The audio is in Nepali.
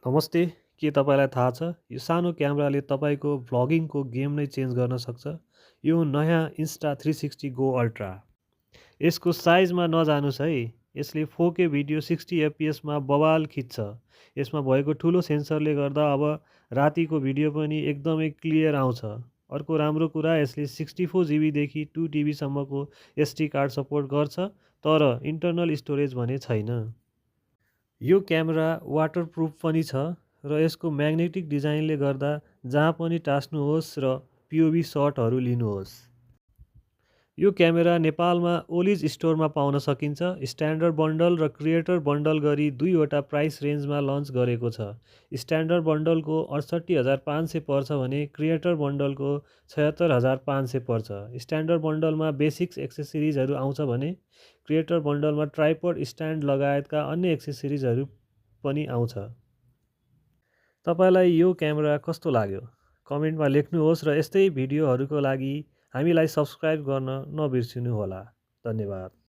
नमस्ते, के तपाईँलाई थाहा छ यो सानो क्यामेराले तपाईँको भ्लगिङको गेम नै चेन्ज गर्न सक्छ? यो नयाँ Insta360 Go अल्ट्रा। यसको साइजमा नजानुस् है। यसले 4K भिडियो 60 एफपिएसमा बवाल खिच्छ। यसमा भएको ठुलो सेन्सरले गर्दा अब रातिको भिडियो पनि एकदमै क्लियर आउँछ। अर्को राम्रो कुरा, यसले 64 जिबीदेखि 2 टिबीसम्मको एसडी कार्ड सपोर्ट गर्छ, तर इन्टर्नल स्टोरेज भने छैन। यो क्यामेरा वाटरप्रुफ पनि छ र यसको म्याग्नेटिक डिजाइनले गर्दा जहाँ पनि टाँस्नुहोस् र पिओभी सटहरू लिनुहोस्। यो क्यामेरा नेपालमा ओलिज स्टोरमा पाउन सकिन्छ। स्ट्यान्डर्ड बन्डल र क्रिएटर बन्डल गरी दुईवटा प्राइस रेन्जमा लन्च गरेको छ। स्ट्यान्डर्ड बन्डलको 68,500 पर्छ भने क्रिएटर बन्डलको 76,500 पर्छ। स्ट्यान्डर्ड बन्डलमा बेसिक्स एक्सेसरिजहरू आउँछ भने क्रिएटर बन्डलमा ट्राइपड, स्ट्यान्ड लगायतका अन्य एक्सेसरिजहरू पनि आउँछ। तपाईँलाई यो क्यामेरा कस्तो लाग्यो? कमेन्टमा लेख्नुहोस् र यस्तै भिडियोहरूको लागि हामीलाई सब्स्क्राइब गर्न नबिर्सिनुहोला। धन्यवाद।